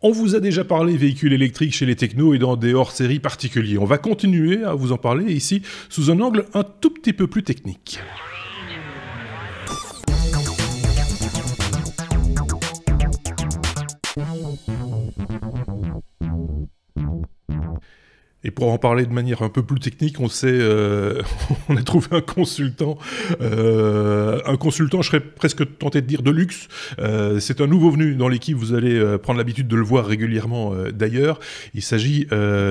On vous a déjà parlé véhicules électriques chez les technos et dans des hors-séries particuliers. On va continuer à vous en parler ici sous un angle un tout petit peu plus technique. Et pour en parler de manière un peu plus technique, on a trouvé un consultant, je serais presque tenté de dire de luxe. C'est un nouveau venu dans l'équipe, vous allez prendre l'habitude de le voir régulièrement d'ailleurs. Il s'agit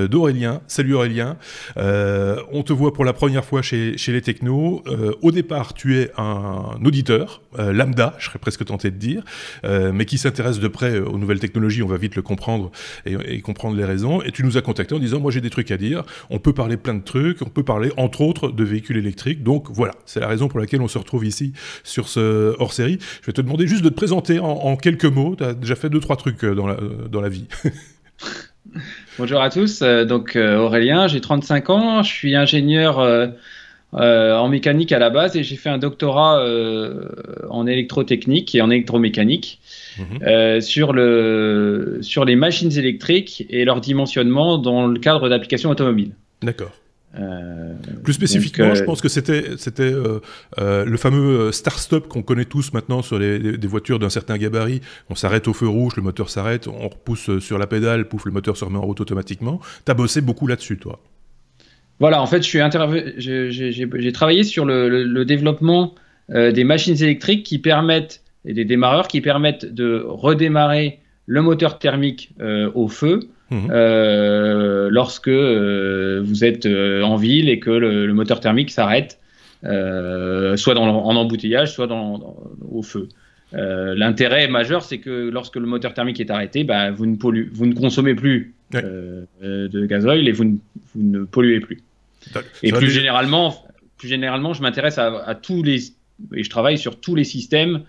d'Aurélien. Salut Aurélien, on te voit pour la première fois chez les technos. Au départ, tu es un auditeur, lambda, je serais presque tenté de dire, mais qui s'intéresse de près aux nouvelles technologies, on va vite le comprendre et comprendre les raisons. Et tu nous as contacté en disant, moi j'ai des trucs à dire, on peut parler plein de trucs, on peut parler entre autres de véhicules électriques, donc voilà, c'est la raison pour laquelle on se retrouve ici sur ce hors-série. Je vais te demander juste de te présenter en quelques mots, tu as déjà fait 2-3 trucs dans la vie. Bonjour à tous, Aurélien, j'ai 35 ans, je suis ingénieur en mécanique à la base et j'ai fait un doctorat en électrotechnique et en électromécanique. Sur les machines électriques et leur dimensionnement dans le cadre d'applications automobiles. D'accord. Plus spécifiquement, je pense que c'était le fameux start-stop qu'on connaît tous maintenant sur des voitures d'un certain gabarit. On s'arrête au feu rouge, le moteur s'arrête, on repousse sur la pédale, pouf, le moteur se remet en route automatiquement. Tu as bossé beaucoup là-dessus, toi. Voilà, en fait, j'ai travaillé sur le développement des machines électriques qui permettent et des démarreurs qui permettent de redémarrer le moteur thermique au feu lorsque vous êtes en ville et que le moteur thermique s'arrête, soit en embouteillage, soit au feu. L'intérêt majeur, c'est que lorsque le moteur thermique est arrêté, vous ne consommez plus de gasoil et vous ne polluez plus. Et plus généralement, je m'intéresse à tous les... et je travaille sur tous les systèmes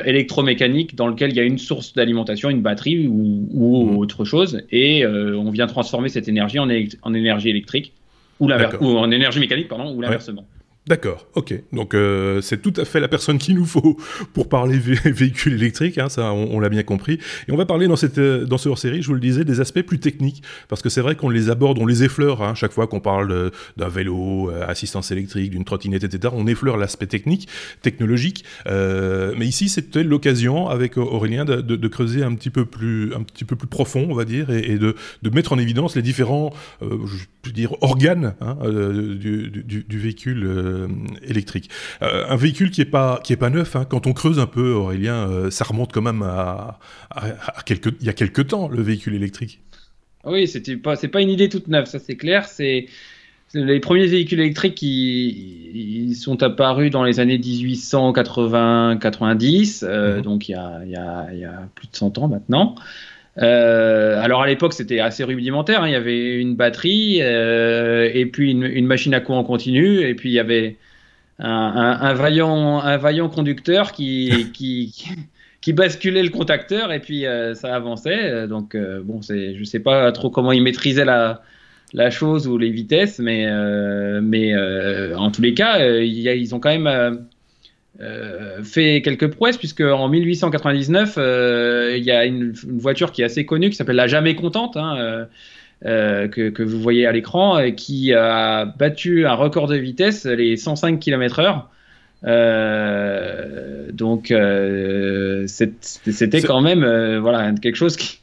électromécanique dans lequel il y a une source d'alimentation, une batterie ou autre chose, et on vient transformer cette énergie en énergie électrique ou en énergie mécanique, ou l'inversement. D'accord, ok. Donc c'est tout à fait la personne qu'il nous faut pour parler véhicules électriques, hein, ça on l'a bien compris. Et on va parler dans ce hors-série, je vous le disais, des aspects plus techniques, parce que c'est vrai qu'on les aborde, on les effleure, hein, chaque fois qu'on parle d'un vélo, assistance électrique, d'une trottinette, etc. On effleure l'aspect technologique. Mais ici, c'était l'occasion, avec Aurélien, de creuser un petit peu plus profond, on va dire, et de mettre en évidence les différents, organes du véhicule électrique. Un véhicule qui est pas neuf, hein, quand on creuse un peu, Aurélien, ça remonte quand même il y a quelques temps, le véhicule électrique. Oui, c'est pas une idée toute neuve, ça c'est clair. Les premiers véhicules électriques ils sont apparus dans les années 1880-90, donc il y a plus de 100 ans maintenant. Alors à l'époque c'était assez rudimentaire, hein. Il y avait une batterie et puis une machine à courant continu, et puis il y avait un vaillant conducteur qui basculait le contacteur, et puis ça avançait. Je sais pas trop comment ils maîtrisaient la chose ou les vitesses, mais en tous les cas ils ont quand même fait quelques prouesses, puisque en 1899 il y a une voiture qui est assez connue qui s'appelle la Jamais Contente, hein, que vous voyez à l'écran, qui a battu un record de vitesse, les 105 km/h. C'était quand même quelque chose qu'il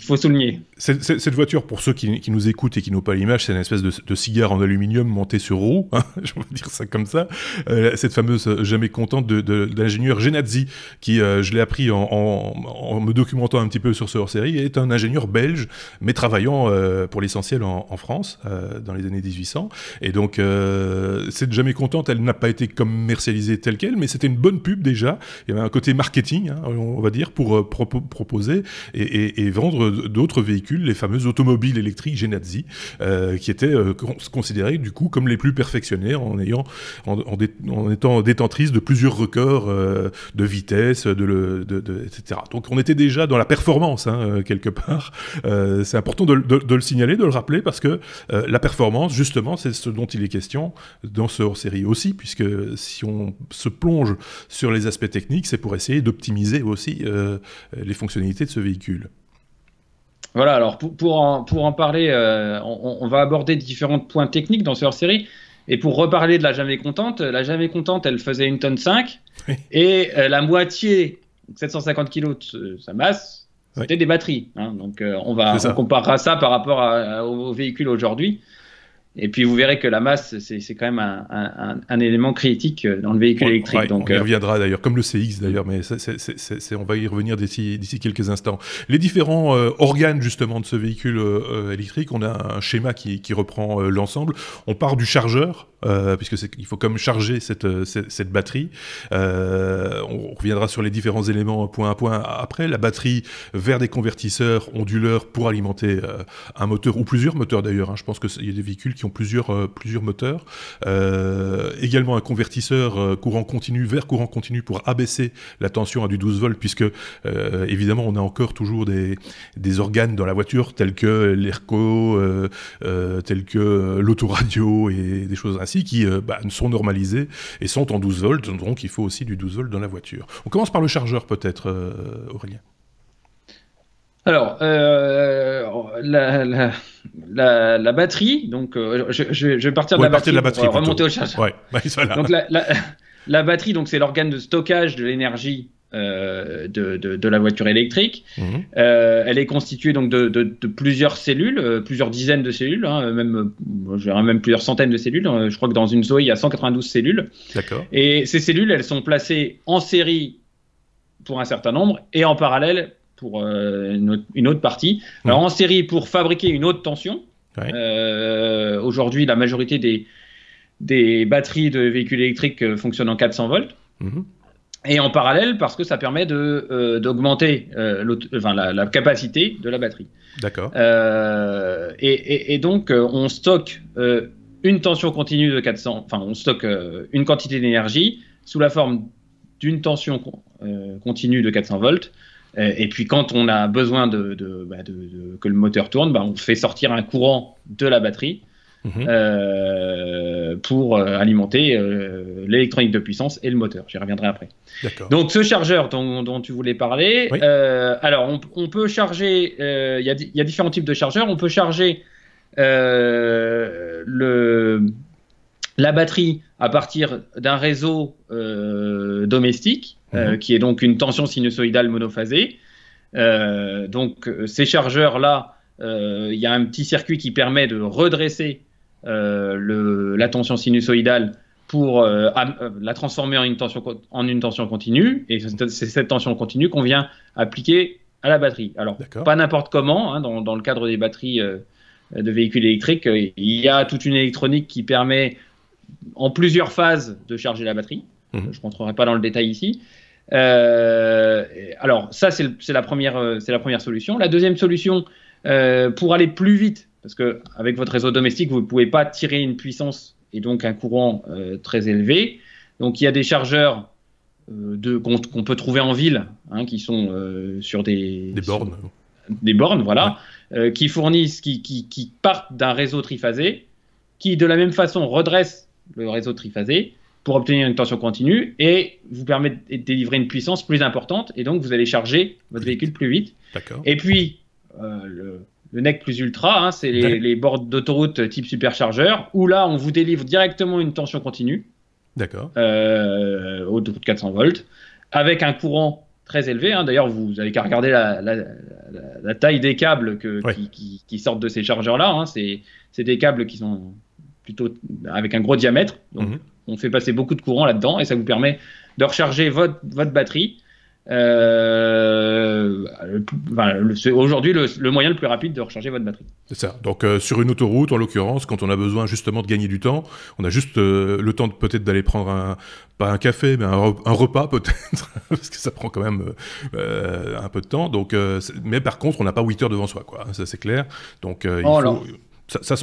faut souligner. Cette voiture, pour ceux qui nous écoutent et qui n'ont pas l'image, c'est une espèce de cigare en aluminium monté sur roue, hein, je vais dire ça comme ça. Cette fameuse Jamais Contente de l'ingénieur Genazzi, qui, je l'ai appris en me documentant un petit peu sur ce hors-série, est un ingénieur belge, mais travaillant pour l'essentiel en France, dans les années 1800. Et donc, cette Jamais Contente, elle n'a pas été commercialisée telle qu'elle, mais c'était une bonne pub déjà. Il y avait un côté marketing, hein, on va dire, pour proposer et vendre d'autres véhicules, les fameuses automobiles électriques Genazzi, qui étaient considérées du coup comme les plus perfectionnées en étant détentrices de plusieurs records de vitesse, etc. Donc on était déjà dans la performance, hein, quelque part. C'est important de le signaler, de le rappeler, parce que la performance, justement, c'est ce dont il est question dans ce hors-série aussi, puisque si on se plonge sur les aspects techniques, c'est pour essayer d'optimiser aussi les fonctionnalités de ce véhicule. Voilà, alors pour en parler, on va aborder différents points techniques dans ce hors-série. Et pour reparler de la Jamais Contente, elle faisait 1,5 tonne Oui. et la moitié, 750 kg de sa masse, c'était Oui. des batteries. Hein. Donc on comparera ça par rapport aux véhicules aujourd'hui. Et puis vous verrez que la masse, c'est quand même un élément critique dans le véhicule électrique. Ouais, donc, on y reviendra d'ailleurs, comme le CX d'ailleurs, mais on va y revenir d'ici quelques instants. Les différents organes justement de ce véhicule électrique, on a un schéma qui reprend l'ensemble. On part du chargeur, puisque il faut quand même charger cette batterie. On reviendra sur les différents éléments point à point après. La batterie vers des convertisseurs onduleurs pour alimenter un moteur, ou plusieurs moteurs d'ailleurs. Hein. Je pense qu'il y a des véhicules qui ont plusieurs moteurs. Également un convertisseur courant continu vers courant continu pour abaisser la tension à du 12 volts, puisque évidemment on a encore toujours des organes dans la voiture tels que l'ERCO, tels que l'autoradio et des choses ainsi qui sont normalisés et sont en 12 volts, donc il faut aussi du 12 volts dans la voiture. On commence par le chargeur peut-être, Aurélien. Alors, la batterie, donc je vais partir de la batterie pour remonter au chargeur. Ouais. Voilà. Donc la batterie, donc c'est l'organe de stockage de l'énergie de la voiture électrique. Elle est constituée donc de plusieurs cellules, plusieurs dizaines de cellules, hein, même plusieurs centaines de cellules. Je crois que dans une Zoé, il y a 192 cellules. D'accord. Et ces cellules, elles sont placées en série pour un certain nombre et en parallèle pour une autre partie. Alors en série pour fabriquer une haute tension. Ouais. Aujourd'hui, la majorité des batteries de véhicules électriques fonctionnent en 400 volts. Et en parallèle parce que ça permet d'augmenter la capacité de la batterie. D'accord. Et donc on stocke une tension continue de 400, enfin on stocke une quantité d'énergie sous la forme d'une tension continue de 400 volts. Et puis quand on a besoin que le moteur tourne, on fait sortir un courant de la batterie pour alimenter l'électronique de puissance et le moteur. J'y reviendrai après. Donc ce chargeur dont tu voulais parler, oui. Alors on peut charger, il y a différents types de chargeurs. On peut charger la batterie à partir d'un réseau domestique, qui est donc une tension sinusoïdale monophasée. Donc ces chargeurs-là, il y a un petit circuit qui permet de redresser la tension sinusoïdale pour la transformer en une tension continue. Et c'est cette tension continue qu'on vient appliquer à la batterie. Alors, pas n'importe comment, hein, dans le cadre des batteries de véhicules électriques, il y a toute une électronique qui permet en plusieurs phases de charger la batterie. Je ne rentrerai pas dans le détail ici. Alors ça c'est la première solution. La deuxième solution, pour aller plus vite, parce que avec votre réseau domestique vous ne pouvez pas tirer une puissance et donc un courant très élevé. Donc il y a des chargeurs qu'on peut trouver en ville, hein, qui sont sur des bornes. Des bornes, voilà, qui fournissent, qui partent d'un réseau triphasé, qui de la même façon redressent le réseau triphasé pour obtenir une tension continue et vous permet de délivrer une puissance plus importante et donc vous allez charger votre véhicule plus vite. Et puis le nec plus ultra, hein, c'est les bords d'autoroute type superchargeur où là on vous délivre directement une tension continue. Autoroute 400 volts avec un courant très élevé. Hein. D'ailleurs vous avez qu'à regarder la taille des câbles qui sortent de ces chargeurs-là. Hein. C'est des câbles qui sont plutôt avec un gros diamètre. Donc, on fait passer beaucoup de courant là-dedans et ça vous permet de recharger votre batterie. C'est aujourd'hui le moyen le plus rapide de recharger votre batterie. C'est ça. Donc sur une autoroute, en l'occurrence, quand on a besoin justement de gagner du temps, on a juste le temps peut-être d'aller prendre pas un café, mais un repas peut-être, parce que ça prend quand même un peu de temps. Donc, mais par contre, on n'a pas 8 heures devant soi, quoi. Ça c'est clair. Donc il faut...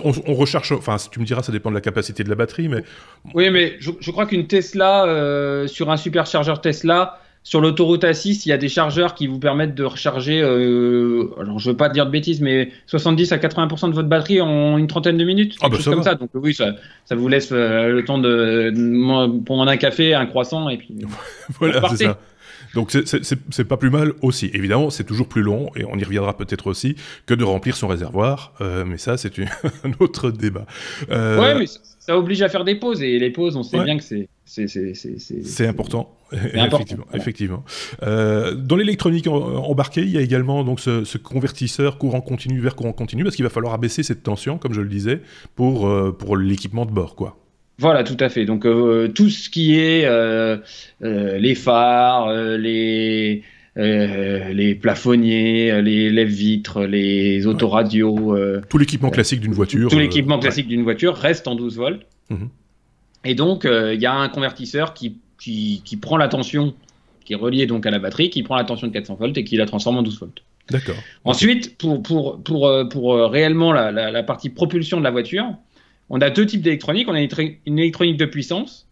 on recherche, enfin tu me diras ça dépend de la capacité de la batterie, mais... Oui, mais je crois qu'une Tesla, sur un superchargeur Tesla, sur l'autoroute A6, il y a des chargeurs qui vous permettent de recharger, alors je veux pas dire de bêtises, mais 70 à 80% de votre batterie en une trentaine de minutes, quelque chose comme ça. Donc oui, ça vous laisse le temps pour prendre un café, un croissant, et puis voilà, c'est ça. Donc c'est pas plus mal aussi. Évidemment, c'est toujours plus long, et on y reviendra peut-être aussi, que de remplir son réservoir, mais ça, c'est un autre débat. Ouais, mais ça oblige à faire des pauses, et les pauses, on sait bien que c'est important. Effectivement. Dans l'électronique embarquée, il y a également donc ce convertisseur courant continu vers courant continu, parce qu'il va falloir abaisser cette tension, comme je le disais, pour l'équipement de bord, quoi. Voilà, tout à fait. Donc tout ce qui est les phares, les plafonniers, les lève-vitres, les autoradios. Tout l'équipement classique d'une voiture. Tout l'équipement classique d'une voiture reste en 12 volts. Et donc, il y a un convertisseur qui prend la tension, qui est relié donc à la batterie, qui prend la tension de 400 volts et qui la transforme en 12 volts. D'accord. Ensuite, pour réellement la partie propulsion de la voiture, on a deux types d'électronique. On a une électronique de puissance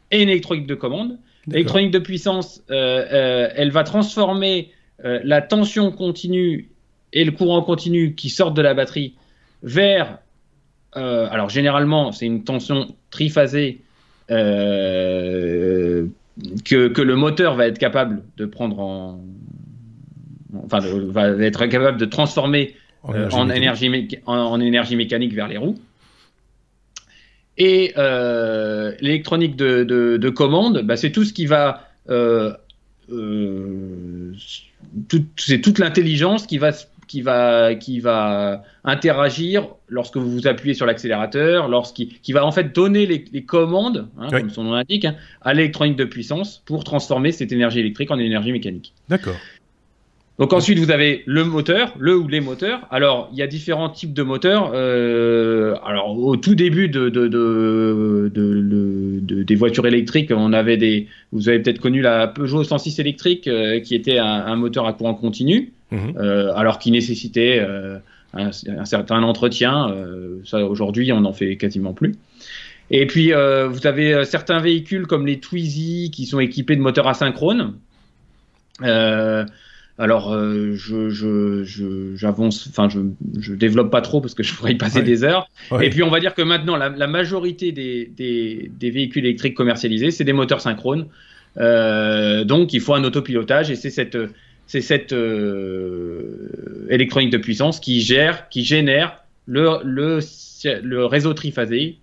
et une électronique de commande. L'électronique de puissance, elle va transformer la tension continue et le courant continu qui sortent de la batterie vers... alors généralement, c'est une tension triphasée que le moteur va être capable de prendre va être capable de transformer en énergie mécanique vers les roues. Et l'électronique de commande, c'est tout ce qui va... c'est toute l'intelligence qui va interagir lorsque vous vous appuyez sur l'accélérateur, qui va en fait donner les commandes, comme son nom l'indique, à l'électronique de puissance pour transformer cette énergie électrique en énergie mécanique. D'accord. Donc ensuite, vous avez le moteur, le ou les moteurs. Alors, il y a différents types de moteurs. Alors, au tout début des voitures électriques, vous avez peut-être connu la Peugeot 106 électrique, qui était un moteur à courant continu, alors qui nécessitait un certain entretien. Ça, aujourd'hui, on n'en fait quasiment plus. Et puis, vous avez certains véhicules comme les Twizy qui sont équipés de moteurs asynchrones. Alors, j'avance, je développe pas trop parce que je pourrais y passer des heures. Et puis, on va dire que maintenant, la majorité des véhicules électriques commercialisés, c'est des moteurs synchrones. Donc, il faut un autopilotage, et c'est cette électronique de puissance qui génère le réseau triphasé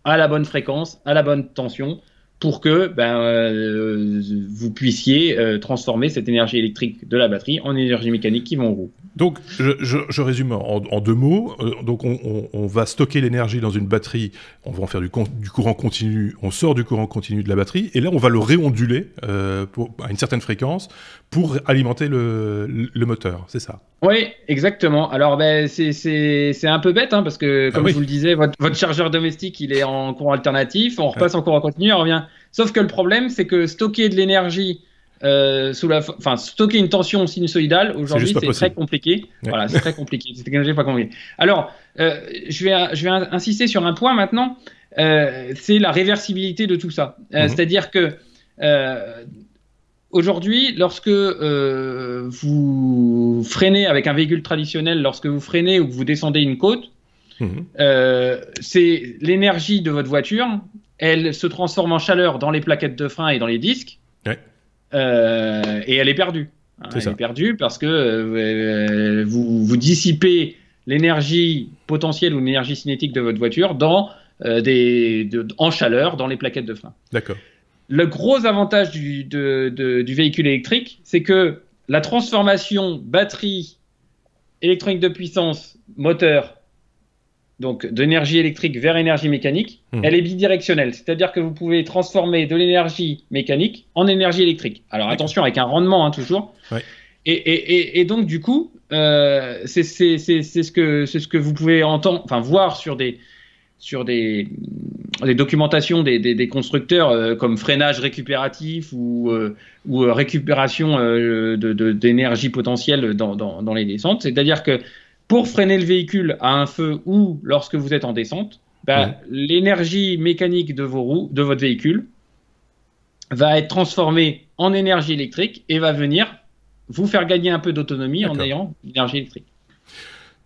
à la bonne fréquence, à la bonne tension, pour que vous puissiez transformer cette énergie électrique de la batterie en énergie mécanique qui va en roue. Donc, je résume en deux mots. Donc, on va stocker l'énergie dans une batterie, on va en faire du courant continu, on sort du courant continu de la batterie, et là, on va le réonduler à une certaine fréquence pour alimenter le moteur, c'est ça? Oui, exactement. Alors, c'est un peu bête, parce que, comme je vous le disais, votre chargeur domestique, il est en courant alternatif, on repasse en courant continu, on revient. Sauf que le problème, c'est que stocker de l'énergie stocker une tension sinusoïdale, aujourd'hui, c'est très compliqué. Ouais. Voilà, c'est très compliqué. Cette technologie n'est pas compliquée. Alors, je vais insister sur un point maintenant, c'est la réversibilité de tout ça. C'est-à-dire que aujourd'hui, lorsque vous freinez avec un véhicule traditionnel, lorsque vous freinez ou que vous descendez une côte, c'est l'énergie de votre voiture, elle se transforme en chaleur dans les plaquettes de frein et dans les disques. Ouais. Et elle est perdue. Elle est perdue parce que vous dissipez l'énergie potentielle ou l'énergie cinétique de votre voiture en chaleur dans les plaquettes de frein. D'accord. Le gros avantage du véhicule électrique, c'est que la transformation batterie, électronique de puissance, moteur, donc d'énergie électrique vers énergie mécanique, elle est bidirectionnelle. C'est-à-dire que vous pouvez transformer de l'énergie mécanique en énergie électrique. Alors attention, avec un rendement toujours. Ouais. Et donc du coup, c'est ce que vous pouvez voir sur des documentations des constructeurs comme freinage récupératif ou récupération d'énergie potentielle dans les descentes. C'est-à-dire que pour freiner le véhicule à un feu ou lorsque vous êtes en descente, l'énergie mécanique de votre véhicule va être transformée en énergie électrique et va venir vous faire gagner un peu d'autonomie en ayant l'énergie électrique.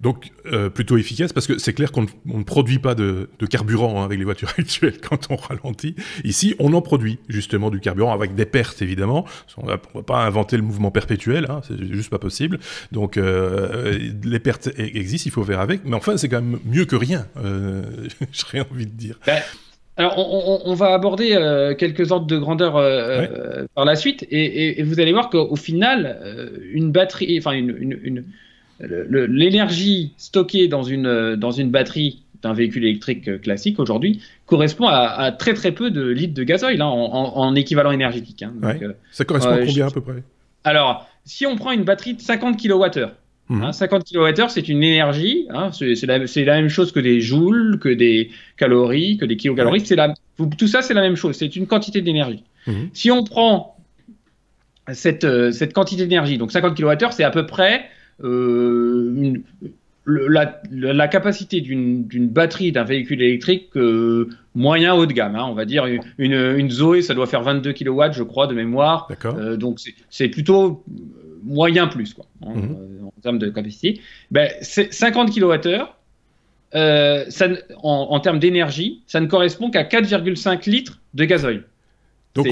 Donc, plutôt efficace, parce que c'est clair qu'on ne produit pas de carburant hein, avec les voitures actuelles quand on ralentit. Ici, on en produit justement du carburant avec des pertes, évidemment. On va pas inventer le mouvement perpétuel, hein, c'est juste pas possible. Donc, les pertes existent, il faut faire avec. Mais enfin, c'est quand même mieux que rien, j'aurais envie de dire. Alors, on va aborder quelques ordres de grandeur par la suite, et vous allez voir qu'au final, une batterie, enfin l'énergie stockée dans une batterie d'un véhicule électrique classique aujourd'hui correspond à très très peu de litres de gasoil hein, en équivalent énergétique. Hein. Donc, ça correspond à combien à peu près? Alors, si on prend une batterie de 50 kWh, 50 kWh, c'est une énergie, hein, c'est la même chose que des joules, que des calories, que des kilocalories. Tout ça, c'est la même chose, c'est une quantité d'énergie. Si on prend cette quantité d'énergie, donc 50 kWh, c'est à peu près la capacité d'une batterie d'un véhicule électrique moyen haut de gamme. Hein, on va dire une Zoé, ça doit faire 22 kW, je crois, de mémoire. Donc c'est plutôt moyen plus, quoi, en termes de capacité. Ben, 50 kWh, en termes d'énergie, ça ne correspond qu'à 4,5 litres de gasoil. Donc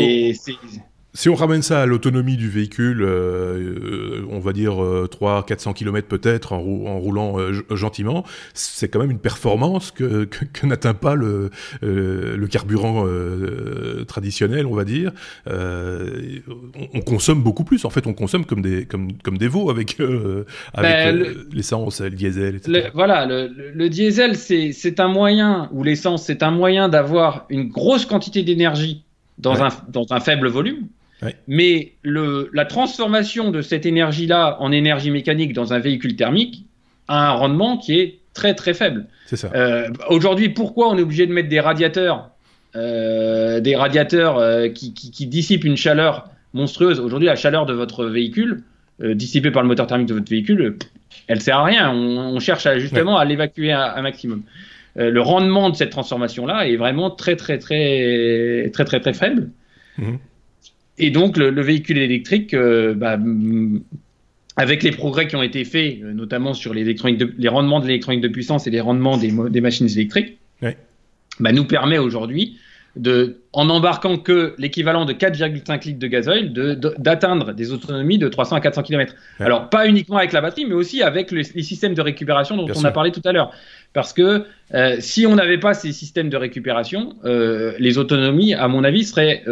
si on ramène ça à l'autonomie du véhicule, on va dire 300-400 km peut-être en roulant gentiment, c'est quand même une performance que n'atteint pas le carburant traditionnel, on va dire. On consomme beaucoup plus, en fait on consomme comme des veaux avec l'essence, le diesel, etc. Le diesel c'est un moyen, ou l'essence c'est un moyen d'avoir une grosse quantité d'énergie dans un faible volume. Mais la transformation de cette énergie-là en énergie mécanique dans un véhicule thermique a un rendement qui est très très faible. C'est ça. Aujourd'hui, pourquoi on est obligé de mettre des radiateurs qui dissipent une chaleur monstrueuse? Aujourd'hui, la chaleur de votre véhicule, dissipée par le moteur thermique de votre véhicule, elle sert à rien. On cherche justement à l'évacuer un maximum. Le rendement de cette transformation-là est vraiment très très très très très très faible. Et donc, le véhicule électrique, avec les progrès qui ont été faits, notamment sur les rendements de l'électronique de puissance et les rendements des machines électriques, nous permet aujourd'hui, en embarquant que l'équivalent de 4,5 litres de gasoil, d'atteindre des autonomies de 300 à 400 km. Alors, pas uniquement avec la batterie, mais aussi avec les systèmes de récupération dont on a parlé tout à l'heure. Parce que si on n'avait pas ces systèmes de récupération, les autonomies, à mon avis, seraient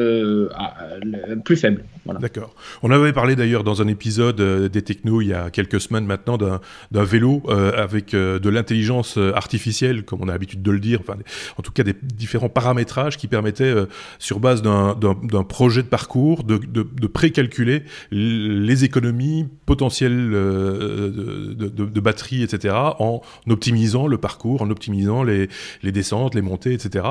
plus faibles. Voilà. D'accord. On avait parlé d'ailleurs dans un épisode des Technos il y a quelques semaines maintenant d'un vélo avec de l'intelligence artificielle, comme on a l'habitude de le dire, enfin, en tout cas des différents paramétrages qui permettaient, sur base d'un projet de parcours, de précalculer les économies potentielles de batterie, etc., en optimisant le parcours, en optimisant les descentes, les montées, etc.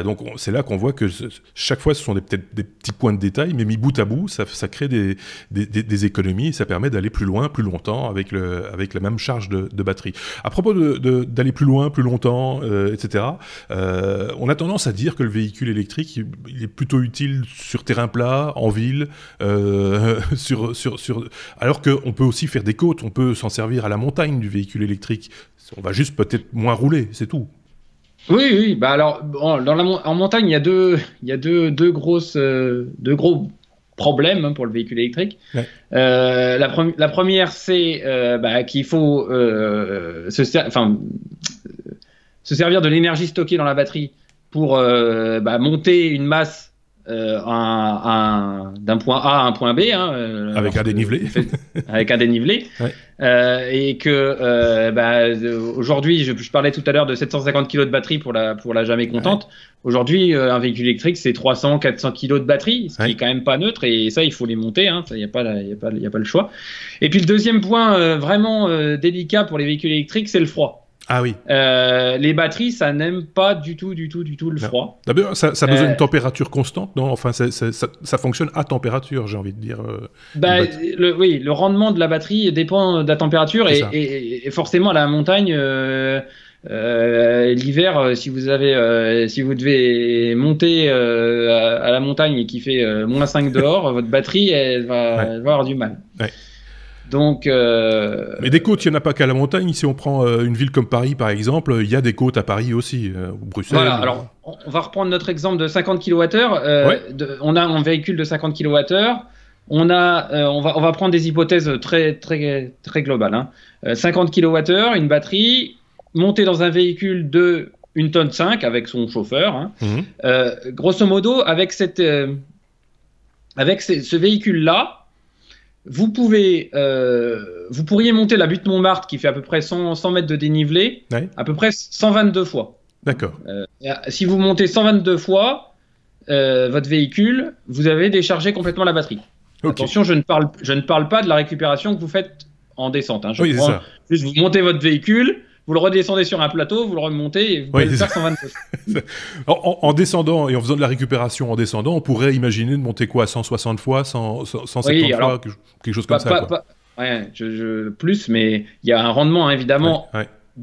Donc c'est là qu'on voit que chaque fois ce sont peut-être des petits points de détail, mais mis bout à bout, ça crée des économies et ça permet d'aller plus loin, plus longtemps avec la même charge de batterie. À propos d'aller plus loin, plus longtemps, etc., on a tendance à dire que le véhicule électrique, il est plutôt utile sur terrain plat, en ville, alors qu'on peut aussi faire des côtes, on peut s'en servir à la montagne du véhicule électrique. On va juste peut-être moins rouler, c'est tout. Oui. Bah alors, en montagne, il y a deux gros problèmes pour le véhicule électrique. La première, c'est qu'il faut se servir de l'énergie stockée dans la batterie pour monter une masse d'un point A à un point B. Avec un dénivelé. Avec un dénivelé. Et que aujourd'hui, je parlais tout à l'heure de 750 kg de batterie pour la jamais contente. Aujourd'hui, un véhicule électrique, c'est 300-400 kg de batterie, ce qui est quand même pas neutre. Et ça, il faut les monter. Il n'y a pas le choix. Et puis le deuxième point vraiment délicat pour les véhicules électriques, c'est le froid. Ah oui. Les batteries, ça n'aime pas du tout le froid. D'abord, ça a besoin d'une température constante, non? Enfin, ça fonctionne à température, j'ai envie de dire. Le rendement de la batterie dépend de la température et forcément à la montagne, l'hiver, si vous devez monter à la montagne et qu'il fait -5 dehors, votre batterie, elle va avoir du mal. Donc, mais des côtes, il n'y en a pas qu'à la montagne. Si on prend une ville comme Paris, par exemple, il y a des côtes à Paris aussi, ou Bruxelles. Voilà, alors on va reprendre notre exemple de 50 kWh. Ouais. On a un véhicule de 50 kWh. On va prendre des hypothèses très globales. Hein. 50 kWh, une batterie, montée dans un véhicule de 1,5 tonne avec son chauffeur. Hein. Grosso modo, avec ce véhicule-là, vous pourriez monter la butte Montmartre qui fait à peu près 100 mètres de dénivelé, à peu près 122 fois. D'accord. Si vous montez 122 fois votre véhicule, vous avez déchargé complètement la batterie. Okay. Attention, je ne parle pas de la récupération que vous faites en descente. Hein. Juste, vous montez votre véhicule, vous le redescendez sur un plateau, vous le remontez et vous pouvez le faire 122 fois. En descendant et en faisant de la récupération en descendant, on pourrait imaginer de monter quoi, 160 fois, 170 fois, quelque chose comme ça. Plus, mais il y a un rendement, hein, évidemment.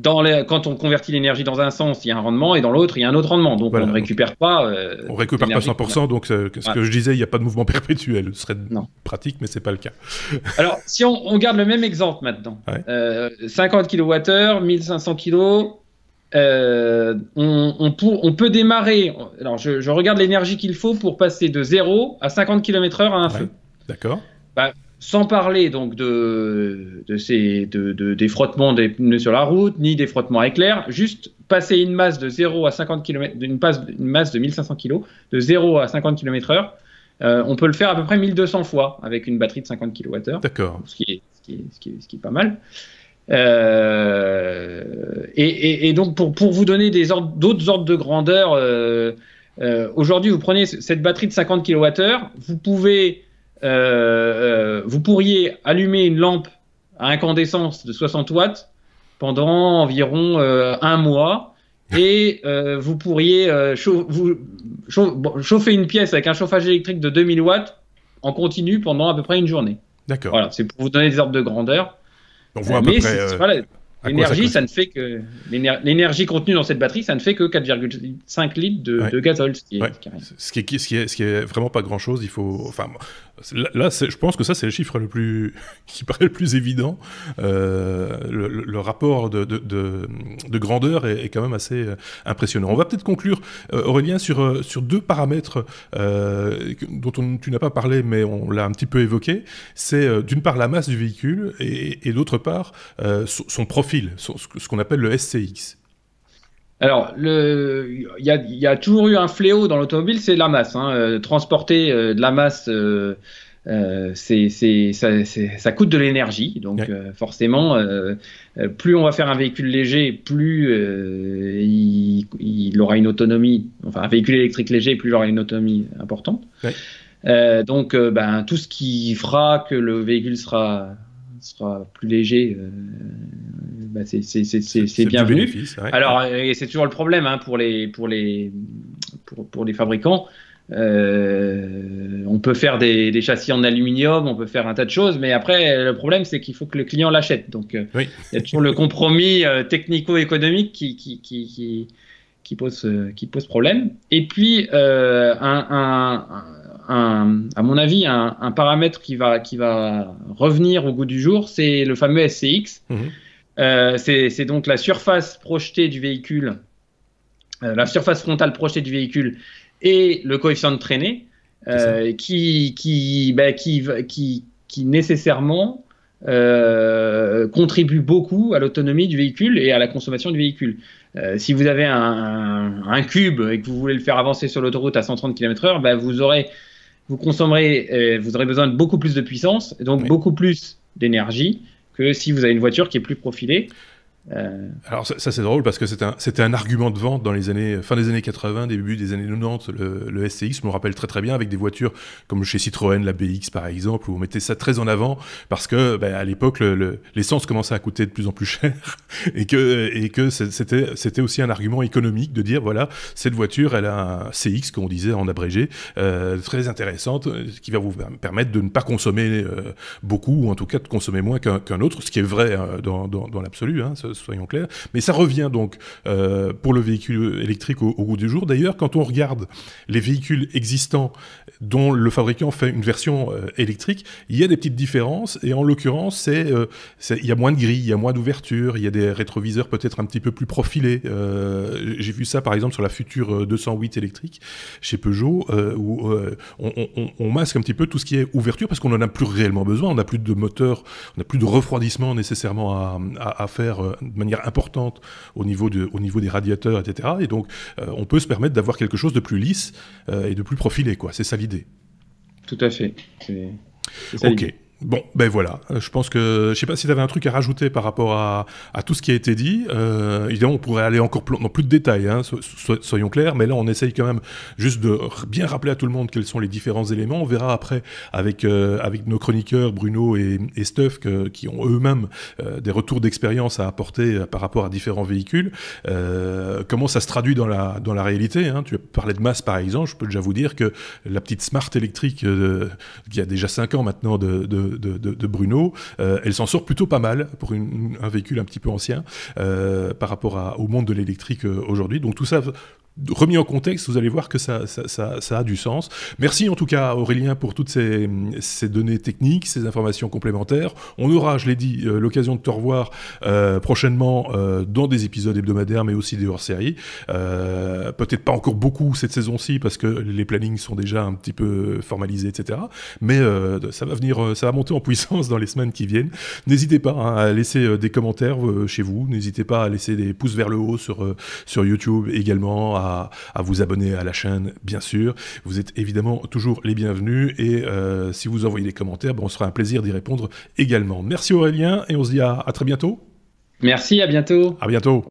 Quand on convertit l'énergie dans un sens, il y a un rendement, et dans l'autre, il y a un autre rendement. Donc, on ne récupère pas. On récupère pas 100%, donc ce que je disais, il n'y a pas de mouvement perpétuel. Ce serait pratique, mais ce n'est pas le cas. Alors, si on garde le même exemple maintenant, 50 kWh, 1500 kg, on peut démarrer. Alors, je regarde l'énergie qu'il faut pour passer de 0 à 50 km/h à un feu. D'accord. Sans parler donc des frottements des pneus sur la route, ni des frottements à éclairs, juste passer une masse de 0 à 50 km, une masse de 1500 kg, de 0 à 50 km/h, on peut le faire à peu près 1200 fois avec une batterie de 50 kWh. D'accord. Ce qui est pas mal. Et donc, pour vous donner d'autres ordres de grandeur, aujourd'hui, vous prenez cette batterie de 50 kWh, vous pourriez allumer une lampe à incandescence de 60 watts pendant environ un mois et vous pourriez chauffer une pièce avec un chauffage électrique de 2000 watts en continu pendant à peu près une journée. D'accord. Voilà, c'est pour vous donner des ordres de grandeur. On voit à peu près... L'énergie, ça ne fait que l'énergie contenue dans cette batterie, ça ne fait que 4,5 litres de gazole, ce qui est vraiment pas grand chose. Il faut, là, je pense que ça, c'est le chiffre qui paraît le plus évident. Le rapport de grandeur est quand même assez impressionnant. On va peut-être conclure, Aurélien, sur deux paramètres dont tu n'as pas parlé, mais on l'a un petit peu évoqué. C'est d'une part la masse du véhicule et d'autre part son profil. Ce qu'on appelle le SCX. Alors, il y a toujours eu un fléau dans l'automobile, c'est la masse. Hein. Transporter de la masse, ça coûte de l'énergie. Donc, forcément, plus on va faire un véhicule léger, plus il aura une autonomie. Enfin, un véhicule électrique léger, plus il aura une autonomie importante. Donc, tout ce qui fera que le véhicule sera plus léger, c'est bienvenu. Alors, et c'est toujours le problème pour les fabricants. On peut faire des châssis en aluminium, on peut faire un tas de choses, mais après, le problème, c'est qu'il faut que le client l'achète. Donc, il y a toujours le compromis technico-économique qui pose problème. Et puis, à mon avis, un paramètre qui va revenir au goût du jour, c'est le fameux SCX. C'est donc la surface projetée du véhicule, la surface frontale projetée du véhicule et le coefficient de traînée, qui nécessairement contribue beaucoup à l'autonomie du véhicule et à la consommation du véhicule. Si vous avez un cube et que vous voulez le faire avancer sur l'autoroute à 130 km/h, vous aurez besoin de beaucoup plus de puissance, et donc beaucoup plus d'énergie que si vous avez une voiture qui est plus profilée. Alors ça c'est drôle parce que c'était un argument de vente dans fin des années 80, début des années 90, le SCX, je me rappelle très très bien, avec des voitures comme chez Citroën, la BX par exemple, où on mettait ça très en avant parce que à l'époque l'essence commençait à coûter de plus en plus cher et que c'était aussi un argument économique de dire voilà, cette voiture elle a un CX, comme on disait en abrégé, très intéressante, qui va vous permettre de ne pas consommer beaucoup, ou en tout cas de consommer moins qu'un autre, ce qui est vrai dans l'absolu, hein, soyons clairs. Mais ça revient donc pour le véhicule électrique au goût du jour. D'ailleurs, quand on regarde les véhicules existants dont le fabricant fait une version électrique, il y a des petites différences. Et en l'occurrence, il y a moins de grilles, il y a moins d'ouverture, il y a des rétroviseurs peut-être un petit peu plus profilés. J'ai vu ça par exemple sur la future 208 électrique chez Peugeot, où on masque un petit peu tout ce qui est ouverture parce qu'on n'en a plus réellement besoin. On n'a plus de moteur, on n'a plus de refroidissement nécessairement à faire de manière importante au niveau des radiateurs, etc. Et donc, on peut se permettre d'avoir quelque chose de plus lisse et de plus profilé, quoi. C'est ça l'idée. Tout à fait. C'est ça l'idée. Ok. Bon, ben voilà, je pense que, je sais pas si tu avais un truc à rajouter par rapport à tout ce qui a été dit. Évidemment, on pourrait aller encore dans plus de détails, hein, soyons clairs, mais là, on essaye quand même juste de bien rappeler à tout le monde quels sont les différents éléments. On verra après avec nos chroniqueurs Bruno et Steph qui ont eux-mêmes des retours d'expérience à apporter par rapport à différents véhicules. Comment ça se traduit dans la réalité, hein. Tu parlais de masse, par exemple. Je peux déjà vous dire que la petite Smart électrique qui a déjà 5 ans maintenant de Bruno, elle s'en sort plutôt pas mal pour un véhicule un petit peu ancien par rapport au monde de l'électrique aujourd'hui. Donc tout ça remis en contexte, vous allez voir que ça a du sens. Merci en tout cas Aurélien pour toutes ces données techniques, ces informations complémentaires. On aura, je l'ai dit, l'occasion de te revoir prochainement dans des épisodes hebdomadaires, mais aussi des hors-séries. Peut-être pas encore beaucoup cette saison-ci parce que les plannings sont déjà un petit peu formalisés, etc. Mais ça va monter en puissance dans les semaines qui viennent. N'hésitez pas à laisser des commentaires chez vous. N'hésitez pas à laisser des pouces vers le haut sur YouTube également, à vous abonner à la chaîne, bien sûr. Vous êtes évidemment toujours les bienvenus et si vous envoyez des commentaires, on sera un plaisir d'y répondre également. Merci Aurélien et on se dit à très bientôt. Merci, à bientôt. À bientôt.